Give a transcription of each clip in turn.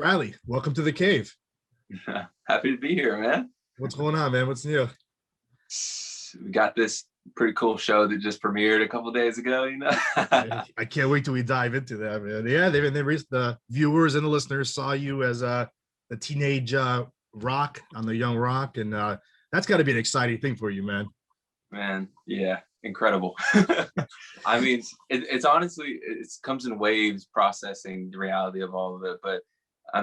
Bradley, welcome to the cave. Happy to be here, man. What's going on, man? What's new? We got this pretty cool show that just premiered a couple days ago, I can't wait till we dive into that, man. Yeah, the viewers and the listeners saw you as a teenage rock on the Young Rock, and that's got to be an exciting thing for you, man. Man, yeah, incredible. I mean, it's honestly, it comes in waves processing the reality of all of it, but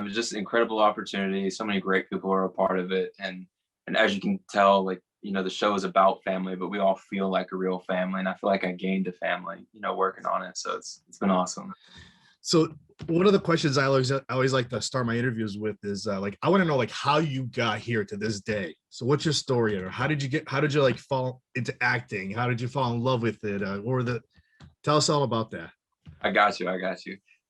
just incredible opportunity. So many great people are a part of it. And as you can tell, like, the show is about family, but we all feel like a real family. And I feel like I gained a family, working on it. So it's been awesome. So one of the questions I always like to start my interviews with is I want to know how you got here to this day. So what's your story, or how did you fall into acting? How did you fall in love with it? Tell us all about that. I got you.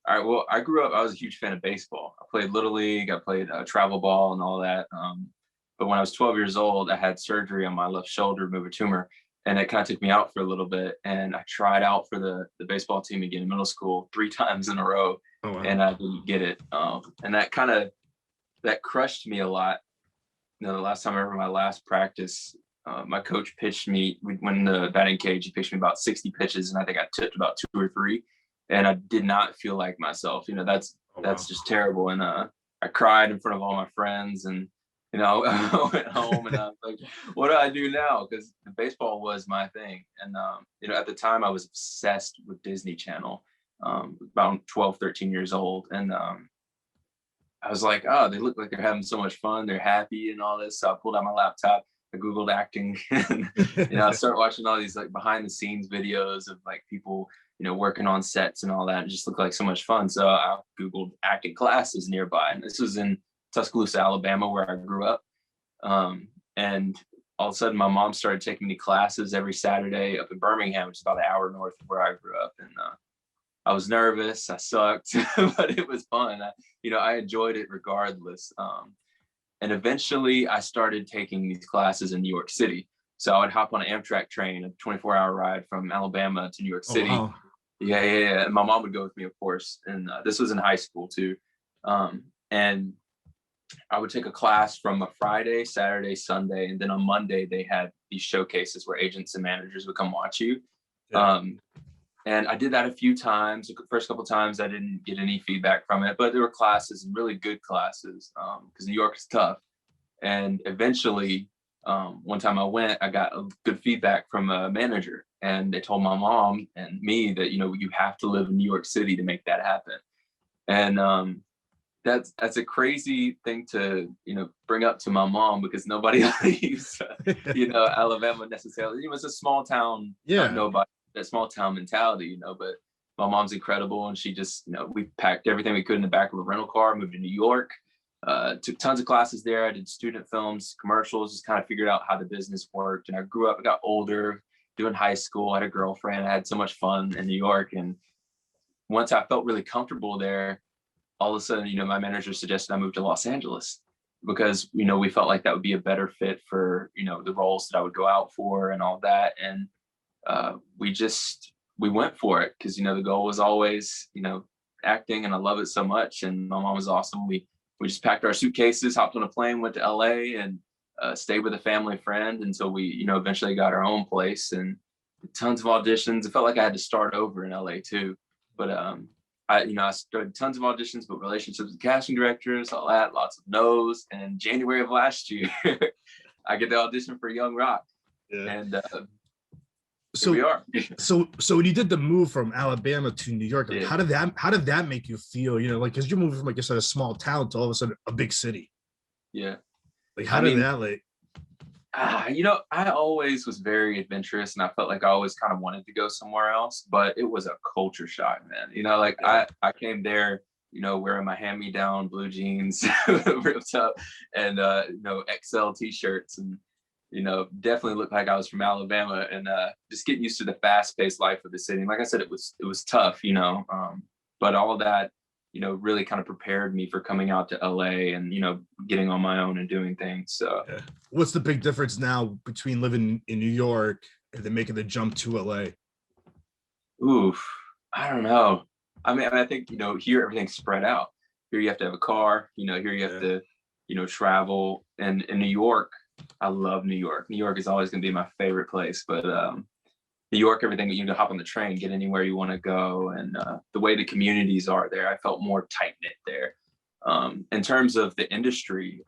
All right. Well, I grew up, I was a huge fan of baseball. I played Little League, I played travel ball and all that. But when I was 12 years old, I had surgery on my left shoulder, remove a tumor, and it kind of took me out for a little bit. And I tried out for the baseball team again in middle school 3 times in a row. Oh, wow. And I didn't get it. And that crushed me a lot. The last time I remember my last practice, my coach pitched me, we went in the batting cage, he pitched me about 60 pitches, and I think I tipped about 2 or 3. And I did not feel like myself. That's just terrible. And I cried in front of all my friends, and I went home and I was like, what do I do now? Because the baseball was my thing. And at the time I was obsessed with Disney Channel, about 12, 13 years old. And I was like, oh, they look like they're having so much fun. They're happy and all this. So I pulled out my laptop, I Googled acting, and I started watching all these behind the scenes videos of people, working on sets and all that. It just looked like so much fun. So I Googled acting classes nearby. And this was in Tuscaloosa, Alabama, where I grew up. And all of a sudden my mom started taking me classes every Saturday up in Birmingham, which is about an hour north of where I grew up. And I was nervous, I sucked, but it was fun. I enjoyed it regardless. And eventually I started taking these classes in New York City. So I would hop on an Amtrak train, a 24-hour ride from Alabama to New York City. Oh, wow. Yeah. And my mom would go with me, of course. And this was in high school too. And I would take a class from a Friday, Saturday, Sunday, and then on Monday they had these showcases where agents and managers would come watch you. Yeah. And I did that a few times. The first couple of times I didn't get any feedback from it, but there were classes, and really good classes, because New York is tough. And eventually, one time I went, I got good feedback from a manager, and they told my mom and me that, you have to live in New York City to make that happen. And that's a crazy thing to, bring up to my mom, because nobody leaves, Alabama necessarily. It's a small town. Yeah. Nobody, that small town mentality, but my mom's incredible. And she just, we packed everything we could in the back of a rental car, moved to New York, took tons of classes there. I did student films, commercials, just kind of figured out how the business worked. And I grew up, I got older, doing high school, I had a girlfriend, I had so much fun in New York. And once I felt really comfortable there, all of a sudden, my manager suggested I move to Los Angeles, because, we felt like that would be a better fit for, the roles that I would go out for and all that. And we went for it, because, the goal was always, acting, and I love it so much. And my mom was awesome. We just packed our suitcases, hopped on a plane, went to LA, and stayed with a family friend until we, eventually got our own place, and tons of auditions. It felt like I had to start over in LA too. But I started tons of auditions, but relationships with casting directors, all that, lots of no's. And January of last year, I get the audition for Young Rock. Yeah. And so here we are. so when you did the move from Alabama to New York, Yeah. how did that make you feel? Because you're moving from, like you said, a small town to all of a sudden a big city. Yeah. How did that I always was very adventurous, and I felt like I always kind of wanted to go somewhere else, but it was a culture shock, man. I came there, wearing my hand-me-down blue jeans, ripped up, and XL t-shirts, and definitely looked like I was from Alabama, and just getting used to the fast-paced life of the city. And like I said, it was tough, but all of that, really kind of prepared me for coming out to LA and, getting on my own and doing things. So yeah. What's the big difference now between living in New York and then making the jump to LA? Oof, I don't know. I mean, I think, here everything's spread out. here you have to have a car, here you have to, travel. And in New York, I love New York. New York is always going to be my favorite place, but New York, everything, you can hop on the train, get anywhere you want to go. And the way the communities are there, I felt more tight knit there. In terms of the industry,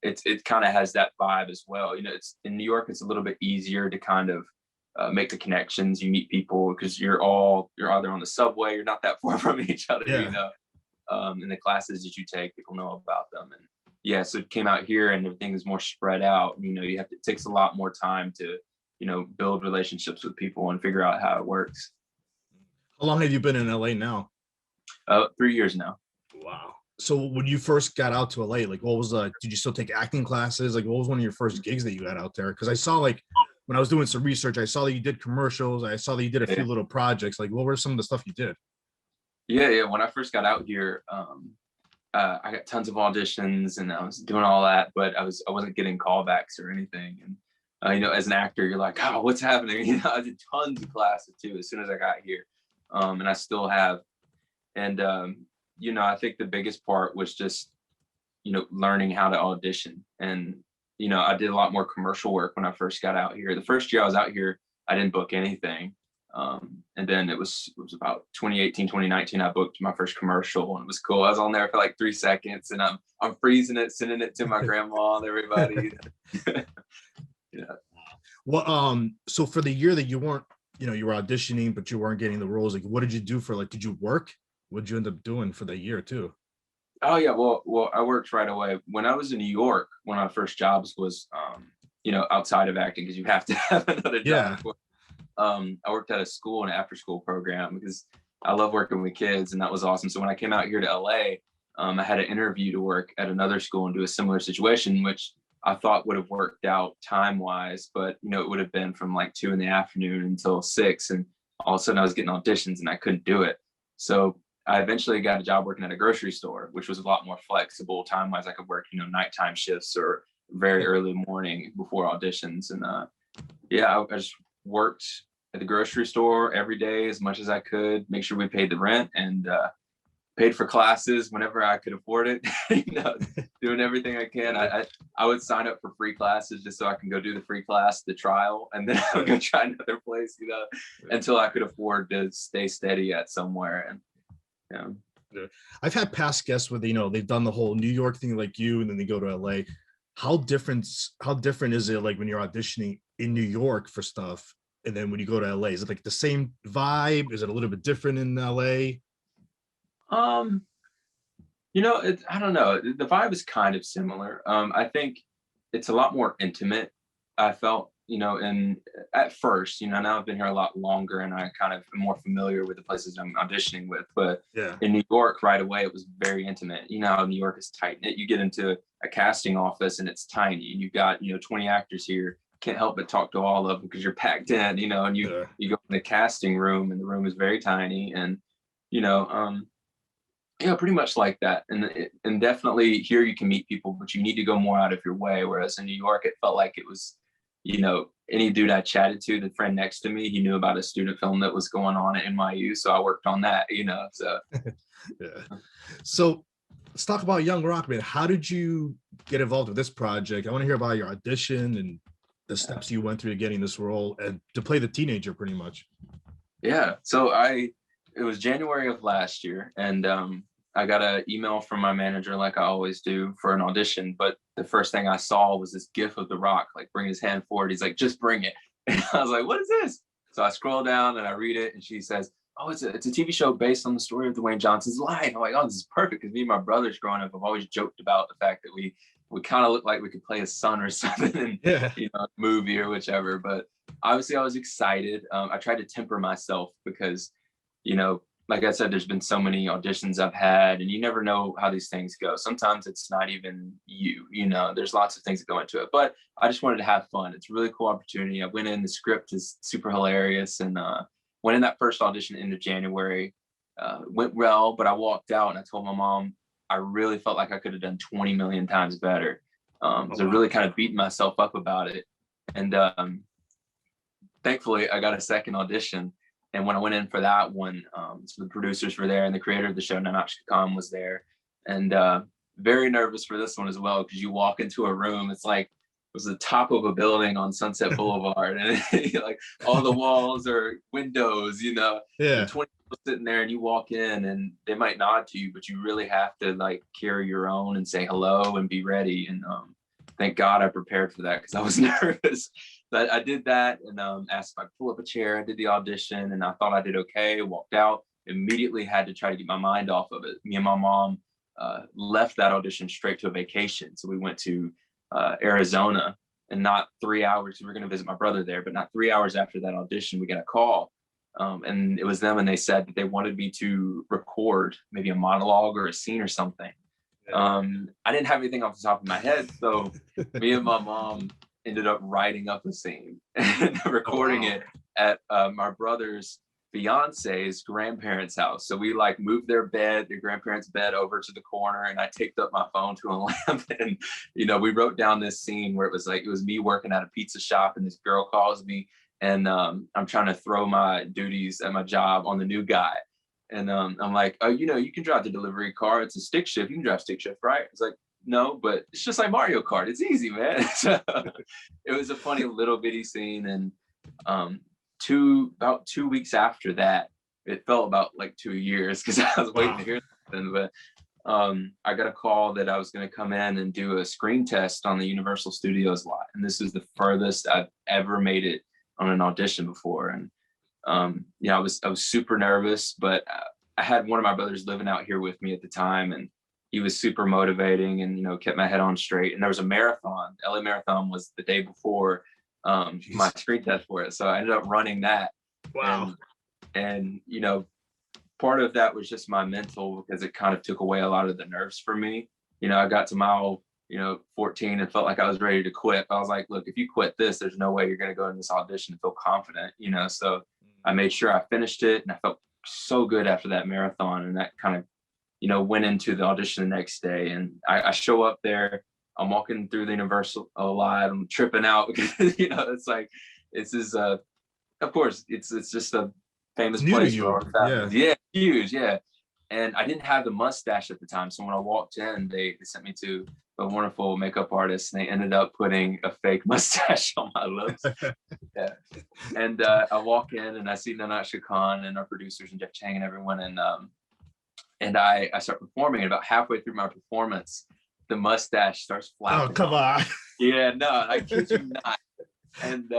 it kind of has that vibe as well. It's in New York, it's a little bit easier to kind of make the connections. You meet people because you're either on the subway, you're not that far from each other, and the classes that you take, people know about them. And yeah, so it came out here and everything is more spread out. It takes a lot more time to, build relationships with people and figure out how it works. How long have you been in LA now? 3 years now. Wow. So when you first got out to LA, like what was did you still take acting classes? Like what was one of your first gigs that you got out there? Because I saw like when I was doing some research, I saw that you did commercials. I saw that you did a few little projects. Like what were some of the stuff you did? Yeah. When I first got out here, I got tons of auditions and I was doing all that, but I wasn't getting callbacks or anything. And as an actor, you're like, oh, what's happening? I did tons of classes too as soon as I got here, and I still have. And I think the biggest part was just learning how to audition. And I did a lot more commercial work when I first got out here. The first year I was out here, I didn't book anything. And then it was about 2018, 2019, I booked my first commercial and it was cool. I was on there for like 3 seconds and I'm freezing it, sending it to my grandma and everybody. Yeah. Well, so for the year that you weren't, you were auditioning, but you weren't getting the roles, like what did you do did you work? What did you end up doing for the year too? Oh yeah. Well, I worked right away. When I was in New York, one of my first jobs was, outside of acting, because you have to have another job. Yeah. I worked at a school, an after school program, because I love working with kids and that was awesome. So when I came out here to LA, I had an interview to work at another school and do a similar situation, which I thought would have worked out time wise, but it would have been from like 2 p.m. until 6. And all of a sudden I was getting auditions and I couldn't do it. So I eventually got a job working at a grocery store, which was a lot more flexible time wise. I could work, nighttime shifts or very early morning before auditions. And I just worked at the grocery store every day as much as I could, make sure we paid the rent and paid for classes whenever I could afford it, doing everything I can. I would sign up for free classes just so I can go do the free class, the trial, and then I would go try another place, until I could afford to stay steady at somewhere. And I've had past guests where they've done the whole New York thing like you, and then they go to LA. How different is it like when you're auditioning in New York for stuff, and then when you go to LA? Is it like the same vibe? Is it a little bit different in LA? I don't know. The vibe is kind of similar. I think it's a lot more intimate. I felt, and at first, now I've been here a lot longer and I kind of am more familiar with the places I'm auditioning with. But in New York, right away, it was very intimate. How New York is tight knit. You get into a casting office and it's tiny. And you've got, 20 actors here. Can't help but talk to all of them because you're packed in, and you go in the casting room and the room is very tiny. And, pretty much like that. And definitely here you can meet people, but you need to go more out of your way. Whereas in New York, it felt like it was, any dude I chatted to, the friend next to me, he knew about a student film that was going on at NYU. So I worked on that, so. Yeah. So let's talk about Young Rockman. How did you get involved with this project? I want to hear about your audition and the steps you went through to getting this role and to play the teenager pretty much. Yeah. So it was January of last year, and I got an email from my manager, like I always do, for an audition. But the first thing I saw was this GIF of The Rock, like bring his hand forward. He's like, just bring it. And I was like, what is this? So I scroll down and I read it, and she says, oh, it's a TV show based on the story of Dwayne Johnson's life. I'm like, oh, this is perfect, because me and my brothers growing up, I've always joked about the fact that we kind of look like we could play his son or something in a movie or whichever. But obviously I was excited. I tried to temper myself because, like I said, there's been so many auditions I've had, and you never know how these things go. Sometimes it's not even there's lots of things that go into it, but I just wanted to have fun. It's a really cool opportunity. I went in, the script is super hilarious, and went in that first audition into January, went well, but I walked out and I told my mom, I really felt like I could have done 20 million times better. So I really kind of beat myself up about it. And thankfully I got a second audition. And when I went in for that one, so the producers were there and the creator of the show, Nanak Khan, was there. and very nervous for this one as well, because you walk into a room, it's like it was the top of a building on Sunset Boulevard, and like all the walls are windows, Yeah. 20 people sitting there, and you walk in, and they might nod to you, but you really have to like carry your own and say hello and be ready. And thank God I prepared for that, because I was nervous. But I did that, and asked if I could pull up a chair. I did the audition, and I thought I did okay. Walked out, immediately had to try to get my mind off of it. Me and my mom left that audition straight to a vacation. So we went to Arizona, and not 3 hours, we were going to visit my brother there, but not 3 hours after that audition, we got a call. And it was them, and they said that they wanted me to record maybe a monologue or a scene or something. I didn't have anything off the top of my head, so me and my mom ended up writing up a scene and recording it at my brother's fiance's grandparents' house. So we like moved their grandparents' bed over to the corner, and I taped up my phone to a lamp, and we wrote down this scene where it was me working at a pizza shop, and this girl calls me, and I'm trying to throw my duties at my job on the new guy. And I'm like, oh, you can drive the delivery car. It's a stick shift. You can drive stick shift, right? It's like, no, but it's just like Mario Kart. It's easy, man. So it was a funny little bitty scene. And about 2 weeks after that, it felt about like 2 years, because I was waiting to hear something. But I got a call that I was going to come in and do a screen test on the Universal Studios lot. And this is the furthest I've ever made it on an audition before. And I was super nervous, but I had one of my brothers living out here with me at the time, and he was super motivating and, kept my head on straight. And there was a marathon. LA Marathon was the day before my screen test for it. So I ended up running that. Wow. And part of that was just my mental, because it kind of took away a lot of the nerves for me. I got to mile 14 and felt like I was ready to quit. I was like, look, if you quit this, there's no way you're going to go in this audition and feel confident, so I made sure I finished it, and I felt so good after that marathon. And that kind of, went into the audition the next day. And I show up there, I'm walking through the Universal a lot, I'm tripping out because, it's like, this is, of course, it's just a famous place. Yeah, huge. Yeah. And I didn't have the mustache at the time. So when I walked in, they sent me to a wonderful makeup artist, and they ended up putting a fake mustache on my lips. Yeah. And I walk in, and I see Nanasha Khan and our producers and Jeff Chang and everyone. And I start performing. And about halfway through my performance, the mustache starts flapping. Oh, come on. Yeah, no, I kid you not. And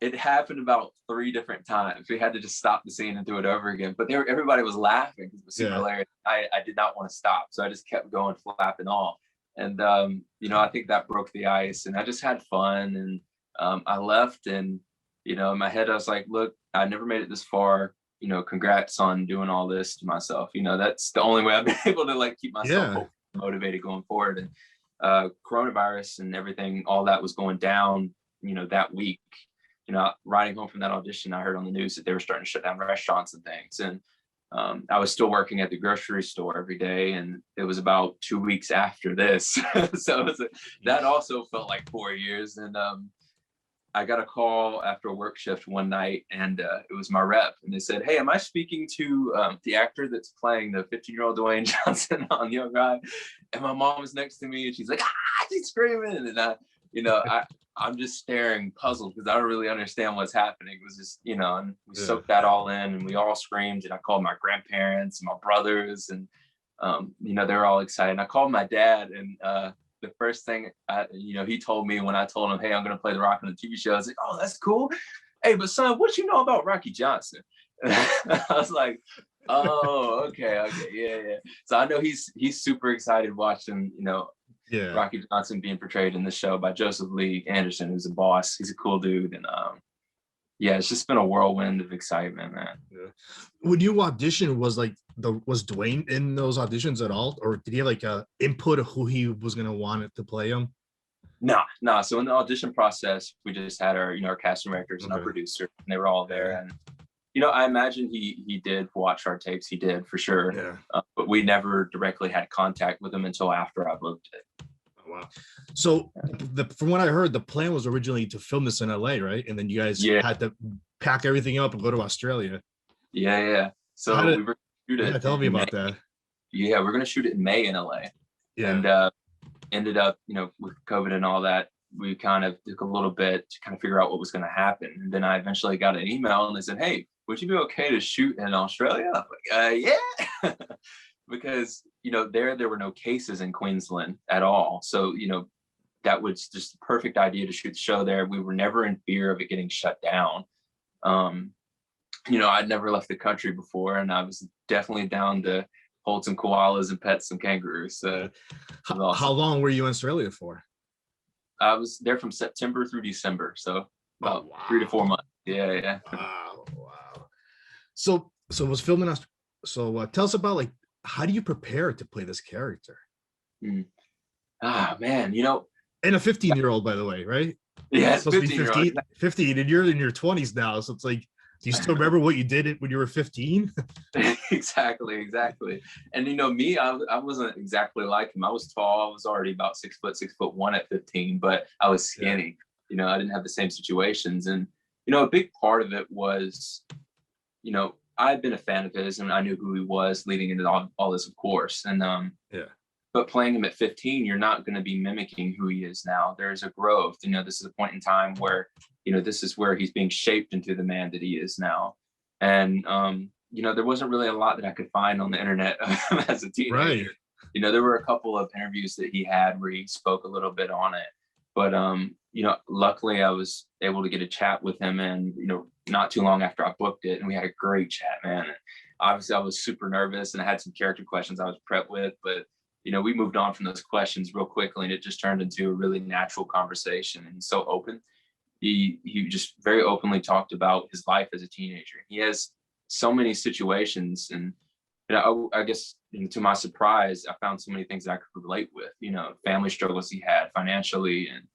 it happened about 3 different times. We had to just stop the scene and do it over again. But everybody was laughing because it was super hilarious. I did not want to stop. So I just kept going, flapping off. And, I think that broke the ice, and I just had fun. And I left, and, in my head, I was like, look, I never made it this far. Congrats on doing all this to myself. That's the only way I've been able to like keep myself motivated going forward. And coronavirus and everything, all that was going down, that week. Riding home from that audition, I heard on the news that they were starting to shut down restaurants and things. And I was still working at the grocery store every day. And it was about 2 weeks after this. So that also felt like 4 years. And I got a call after a work shift one night, and it was my rep. And they said, hey, am I speaking to the actor that's playing the 15-year-old Dwayne Johnson on Young Guy? And my mom was next to me, and she's like, she's screaming. And I'm just staring puzzled, because I don't really understand what's happening. It was just, and we soaked that all in, and we all screamed. And I called my grandparents and my brothers, and they were all excited. And I called my dad, and the first thing he told me when I told him, hey, I'm going to play The Rock on the TV show, I was like, oh, that's cool. Hey, but son, what you know about Rocky Johnson? I was like, oh, okay, yeah. So I know he's super excited watching, Rocky Johnson being portrayed in the show by Joseph Lee Anderson, who's a boss. He's a cool dude. And it's just been a whirlwind of excitement, man. Yeah. When you audition, was Dwayne in those auditions at all, or did he have like a input of who he was gonna want it to play him? No. So in the audition process, we just had our casting directors and our producer, and they were all there. And I imagine he did watch our tapes. He did, for sure. Yeah. But we never directly had contact with him until after I booked it. Oh, wow. So from what I heard, the plan was originally to film this in LA, right? And then you guys had to pack everything up and go to Australia. Yeah. So we were shooting. Tell me about that. Yeah, we're gonna shoot it in May in LA. Yeah. And ended up, with COVID and all that, we kind of took a little bit to kind of figure out what was going to happen. And then I eventually got an email and they said, "Hey, would you be okay to shoot in Australia?" I'm like, yeah. Because, there were no cases in Queensland at all. So, that was just the perfect idea to shoot the show there. We were never in fear of it getting shut down. I'd never left the country before, and I was definitely down to hold some koalas and pet some kangaroos. So how long were you in Australia for? I was there from September through December, so about 3 to 4 months. Yeah. Wow. So it was filming us. So tell us about, like, how do you prepare to play this character? Man, And a 15-year-old, by the way, right? Yeah, it's supposed to be 15, and you're in your 20s now. So it's like, do you still remember what you did when you were 15? Exactly. And me, I wasn't exactly like him. I was tall. I was already about 6'1" at 15, but I was skinny. Yeah. I didn't have the same situations. And, a big part of it was, I had been a fan of his and I knew who he was leading into all this, of course. And but playing him at 15, you're not going to be mimicking who he is now. There's a growth. This is a point in time where, this is where he's being shaped into the man that he is now. And, there wasn't really a lot that I could find on the internet as a teenager. Right. There were a couple of interviews that he had where he spoke a little bit on it. But, luckily I was able to get a chat with him and, not too long after I booked it, and we had a great chat, man. And obviously I was super nervous and I had some character questions I was prepped with, but we moved on from those questions real quickly, and it just turned into a really natural conversation. And he's so open. He just very openly talked about his life as a teenager. He has so many situations, and I guess to my surprise, I found so many things that I could relate with. Family struggles he had financially, and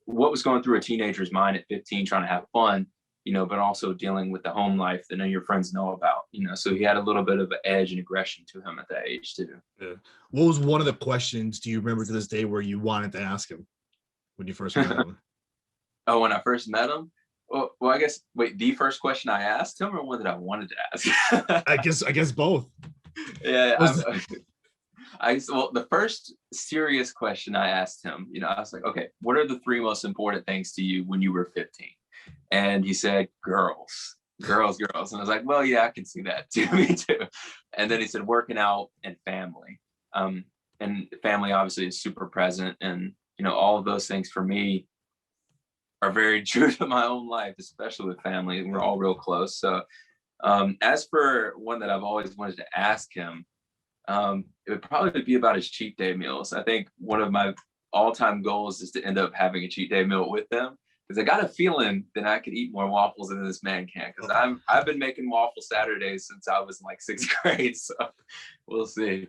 what was going through a teenager's mind at 15, trying to have fun. But also dealing with the home life that none of your friends know about. So he had a little bit of an edge and aggression to him at that age too. Yeah. What was one of the questions, do you remember to this day, where you wanted to ask him when you first met him? Oh, when I first met him? Well, I guess, the first question I asked him, or one that I wanted to ask? I guess both. Yeah. Well, the first serious question I asked him, I was like, okay, what are the 3 most important things to you when you were 15? And he said, girls. And I was like, well, yeah, I can see that too. Me too. And then he said, working out and family. And family obviously is super present. And, all of those things for me are very true to my own life, especially with family. We're all real close. So as for one that I've always wanted to ask him, it would probably be about his cheat day meals. I think one of my all-time goals is to end up having a cheat day meal with them. Because I got a feeling that I could eat more waffles than this man can. Because I've been making waffle Saturdays since I was in like 6th grade. So we'll see.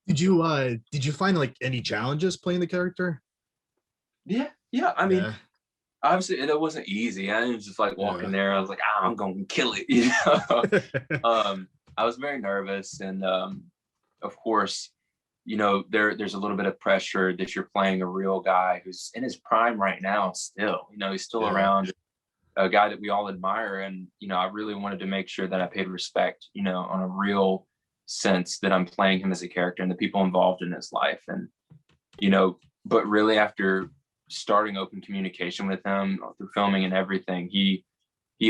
Did you find like any challenges playing the character? Yeah. I mean, obviously it wasn't easy. I was just like walking there. I was like, I'm gonna kill it. I was very nervous, and of course, there's a little bit of pressure that you're playing a real guy who's in his prime right now still. He's still around, a guy that we all admire. And, I really wanted to make sure that I paid respect, on a real sense, that I'm playing him as a character and the people involved in his life. And, but really after starting open communication with him through filming and everything, he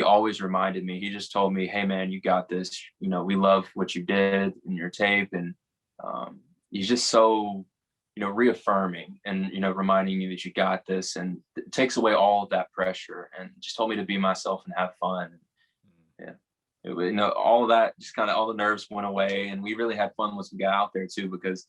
always reminded me, he just told me, hey man, you got this. We love what you did in your tape. And, he's just so, reaffirming and, reminding me that you got this, and it takes away all of that pressure, and just told me to be myself and have fun. All of that, just kind of all the nerves went away, and we really had fun once we got out there too, because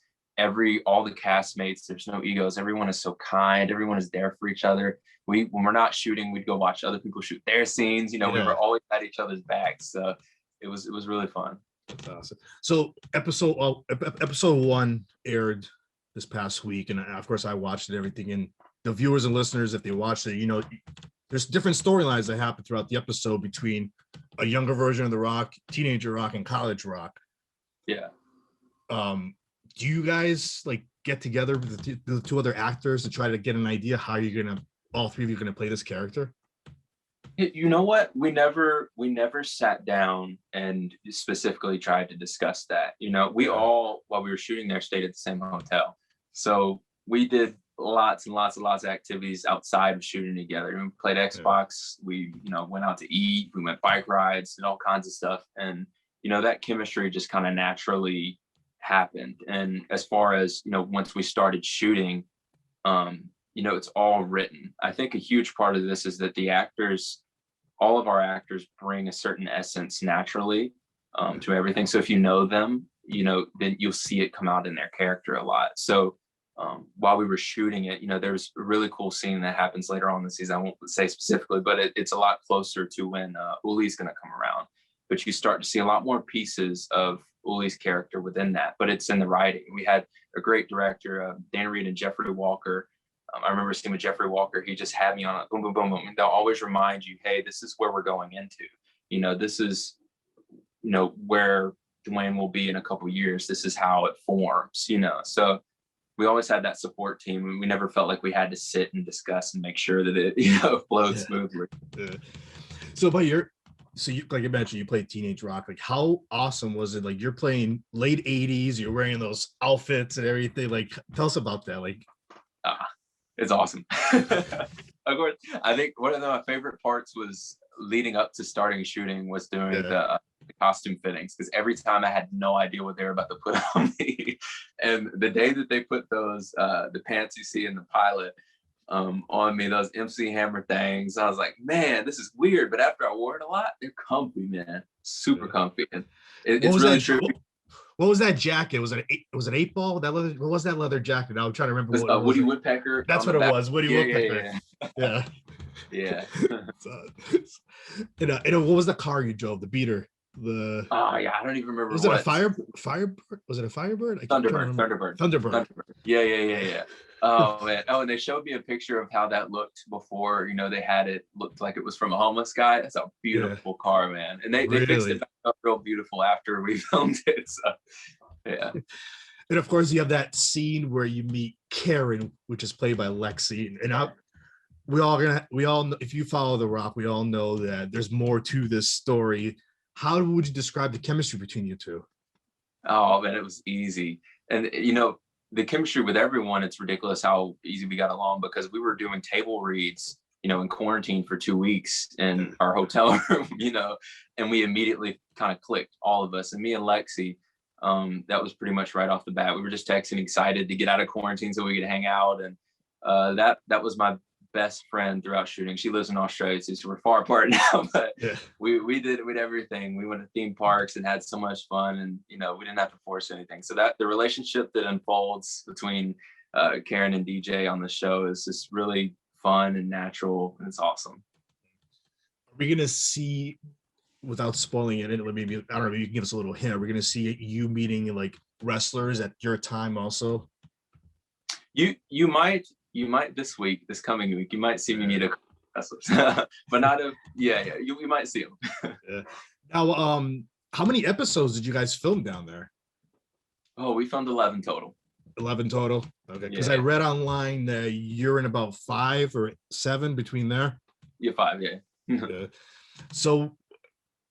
all the castmates, there's no egos. Everyone is so kind. Everyone is there for each other. When we're not shooting, we'd go watch other people shoot their scenes. We were always at each other's backs. So it was really fun. That's awesome. So episode 1 aired this past week, and of course I watched it, everything. And the viewers and listeners, if they watched it, there's different storylines that happen throughout the episode between a younger version of the Rock, teenager Rock, and college Rock. Yeah. Do you guys like get together with the 2 other actors to try to get an idea how all 3 of you are gonna play this character? You know what? We never sat down and specifically tried to discuss that. You know, we all, while we were shooting there, stayed at the same hotel. So we did lots and lots and lots of activities outside of shooting together. We played Xbox, we, went out to eat, we went bike rides and all kinds of stuff. And, that chemistry just kind of naturally happened. And as far as, once we started shooting, it's all written. I think a huge part of this is that all of our actors bring a certain essence naturally to everything. So if you know them, then you'll see it come out in their character a lot. So while we were shooting it, there's a really cool scene that happens later on in the season. I won't say specifically, but it's a lot closer to when Uli's going to come around. But you start to see a lot more pieces of Uli's character within that, but it's in the writing. We had a great director, Dan Reed and Jeffrey Walker. I remember seeing with Jeffrey Walker, he just had me on a boom, boom, boom, boom. They'll always remind you, hey, this is where we're going into. This is, where Dwayne will be in a couple of years. This is how it forms, So we always had that support team, and we never felt like we had to sit and discuss and make sure that it, flowed smoothly. Yeah. So you, like you mentioned, you played teenage rock. Like, how awesome was it? Like, you're playing late 80s, you're wearing those outfits and everything. Like, tell us about that. Like, it's awesome. Of course, I think one of my favorite parts was leading up to starting shooting was doing the costume fittings, because every time I had no idea what they were about to put on me. And the day that they put those, the pants you see in the pilot on me, those MC Hammer things, I was like, man, this is weird. But after I wore it a lot, they're comfy, man. Super comfy. And it's really true. What was that jacket? Was it an 8-ball? That leather, what was that leather jacket? I'm trying to remember. What it was. Woody Woodpecker. That's what it was. Woody Woodpecker. Yeah. Yeah. And what was the car you drove? The beater. I don't even remember. Was it a Firebird? Was it a Firebird? Thunderbird. Yeah. Oh man. Oh, and they showed me a picture of how that looked before. They had it looked like it was from a homeless guy. That's a beautiful car, man. And they fixed it back up real beautiful after we filmed it. So yeah. And of course, you have that scene where you meet Karen, which is played by Lexi. And we all know, if you follow The Rock, we all know that there's more to this story. How would you describe the chemistry between you two? Oh man, it was easy. And the chemistry with everyone, it's ridiculous how easy we got along, because we were doing table reads, in quarantine for 2 weeks in our hotel room, and we immediately kind of clicked, all of us. And me and Lexi, that was pretty much right off the bat. We were just texting, excited to get out of quarantine so we could hang out. And that was my best friend throughout shooting. She lives in Australia, so we're far apart now, but we did everything. We went to theme parks and had so much fun, and we didn't have to force anything. So that the relationship that unfolds between Karen and DJ on the show is just really fun and natural, and it's awesome. Are we gonna see, without spoiling it, maybe I don't know, maybe you can give us a little hint, are we gonna see you meeting like wrestlers at your time also? You might this coming week, you might see me meet a wrestlers, but not you might see them. Yeah. Now, how many episodes did you guys film down there? Oh, we filmed 11 total. 11 total. Okay, because I read online that you're in about 5 or 7 between there. Yeah, 5. Yeah. So,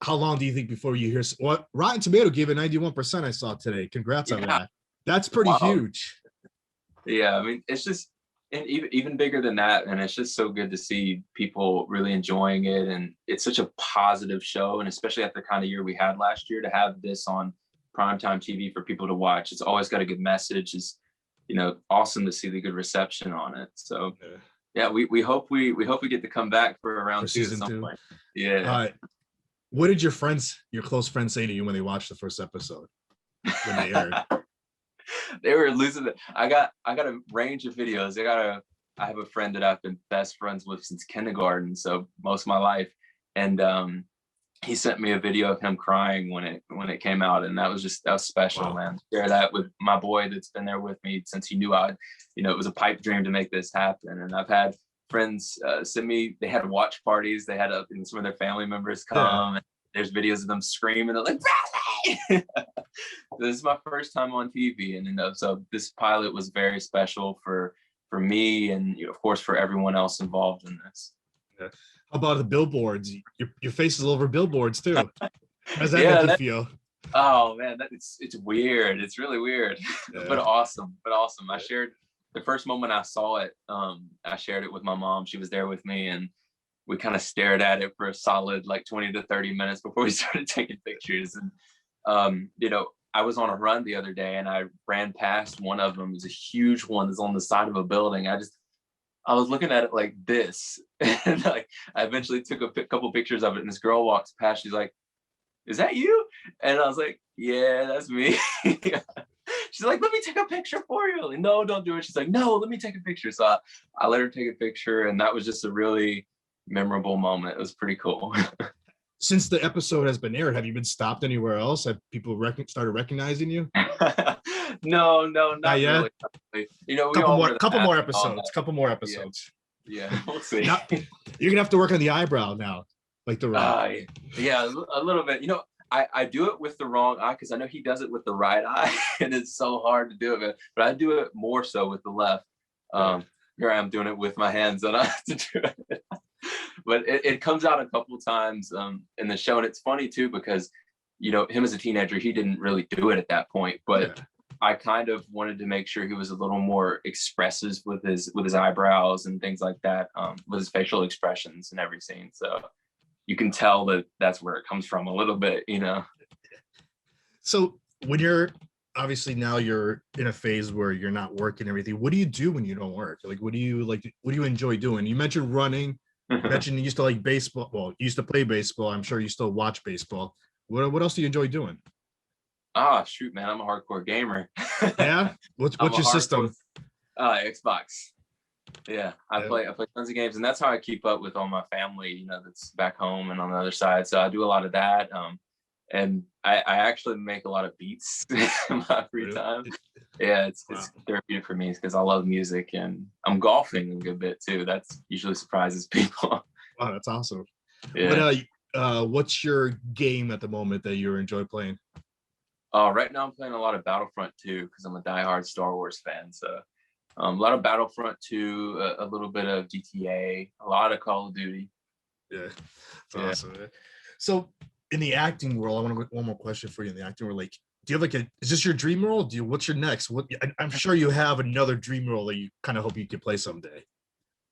how long do you think before you hear? What Rotten Tomato gave it 91%? I saw today. Congrats on that. That's pretty huge. Yeah, I mean, it's just. And even bigger than that, and it's just so good to see people really enjoying it, and it's such a positive show, and especially after the kind of year we had last year, to have this on primetime TV for people to watch, it's always got a good message. It's awesome to see the good reception on it. So yeah, we hope we get to come back for round 2 at some point. Yeah. What did your close friends say to you when they watched the first episode when they aired? They were losing it. I got a range of videos. I have a friend that I've been best friends with since kindergarten, so most of my life. And he sent me a video of him crying when it came out, and that was special. Wow. Man. Share that with my boy that's been there with me since he knew it was a pipe dream to make this happen. And I've had friends send me, they had watch parties, they had some of their family members come. And there's videos of them screaming. They're like, Bradley! This is my first time on TV, and so this pilot was very special for me, and of course for everyone else involved in this. Yeah. How about the billboards? Your face is all over billboards too. How's that Yeah, make you feel? oh man, it's weird. It's really weird, Yeah. but awesome. But awesome. I shared the first moment I saw it. I shared it with my mom. She was there with me, and we kind of stared at it for a solid like 20 to 30 minutes before we started taking pictures. And I was on a run the other day, and I ran past one of them. It was a huge one that's on the side of a building. I was looking at it like this, and like I eventually took a couple pictures of it. And this girl walks past. She's like, "Is that you?" And I was like, "Yeah, that's me." She's like, "Let me take a picture for you." Like, no, don't do it. She's like, "No, let me take a picture." So I let her take a picture, and that was just a really memorable moment. It was pretty cool. Since the episode has been aired, have you been stopped anywhere else? Have people started recognizing you? No, not yet? really. We all Couple wear the more mask and all episodes. that. Couple more episodes. Yeah, we'll see. You're gonna have to work on the eyebrow now, like The Rock. Yeah, a little bit. I do it with the wrong eye because I know he does it with the right eye, and it's so hard to do it. But I do it more so with the left. Here I am doing it with my hands, and I have to do it. But it comes out a couple times in the show, and it's funny too because him as a teenager, he didn't really do it at that point, but I kind of wanted to make sure he was a little more expressive with his eyebrows and things like that, with his facial expressions in every scene. So you can tell that that's where it comes from a little bit. So when you're obviously now you're in a phase where you're not working and everything, what do you do when you don't work? Like, what do you enjoy doing? You mentioned running. You mentioned you used to like baseball. Well, you used to play baseball. I'm sure you still watch baseball. What else do you enjoy doing? Shoot, man, I'm a hardcore gamer. Yeah. What's your system? Xbox. Yeah, I play tons of games, and that's how I keep up with all my family, that's back home and on the other side. So I do a lot of that. And I actually make a lot of beats in my free time. Yeah, it's therapeutic for me because I love music, and I'm golfing a good bit too. That's usually surprises people. Wow, that's awesome. Yeah. What's your game at the moment that you enjoy playing? Right now I'm playing a lot of Battlefront 2 because I'm a diehard Star Wars fan. So a lot of Battlefront 2, a little bit of GTA, a lot of Call of Duty. Yeah, that's awesome. So in the acting world, I want to one more question for you. In the acting world, like, do you have is this your dream role? What's your next? I'm sure you have another dream role that you kind of hope you could play someday.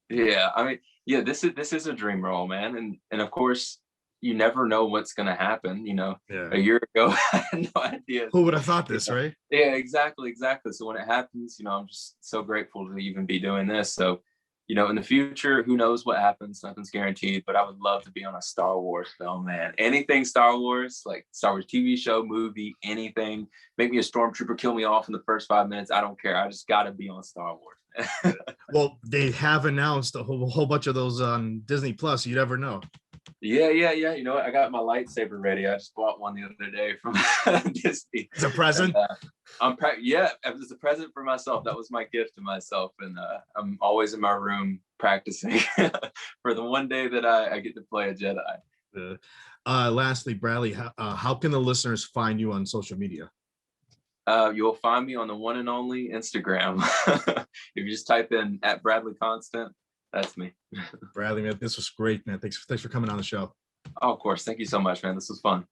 Yeah, I mean, yeah, this is a dream role, man, and of course, you never know what's gonna happen. A year ago, I had no idea. Who would have thought this, right? Yeah, exactly. So when it happens, I'm just so grateful to even be doing this. So, in the future, who knows what happens? Nothing's guaranteed, but I would love to be on a Star Wars film, man. Anything Star Wars, like Star Wars TV show, movie, anything. Make me a stormtrooper, kill me off in the first 5 minutes. I don't care. I just got to be on Star Wars. Well, they have announced a whole bunch of those on Disney Plus. You never know. Yeah. You know what? I got my lightsaber ready. I just bought one the other day from Disney. It's a present. And, it was a present for myself. That was my gift to myself, and I'm always in my room practicing for the one day that I get to play a Jedi. Lastly, Bradley, how can the listeners find you on social media? You'll find me on the one and only Instagram. If you just type in @BradleyConstant, that's me. Bradley, man, this was great, man. Thanks for coming on the show. Oh, of course. Thank you so much, man. This was fun.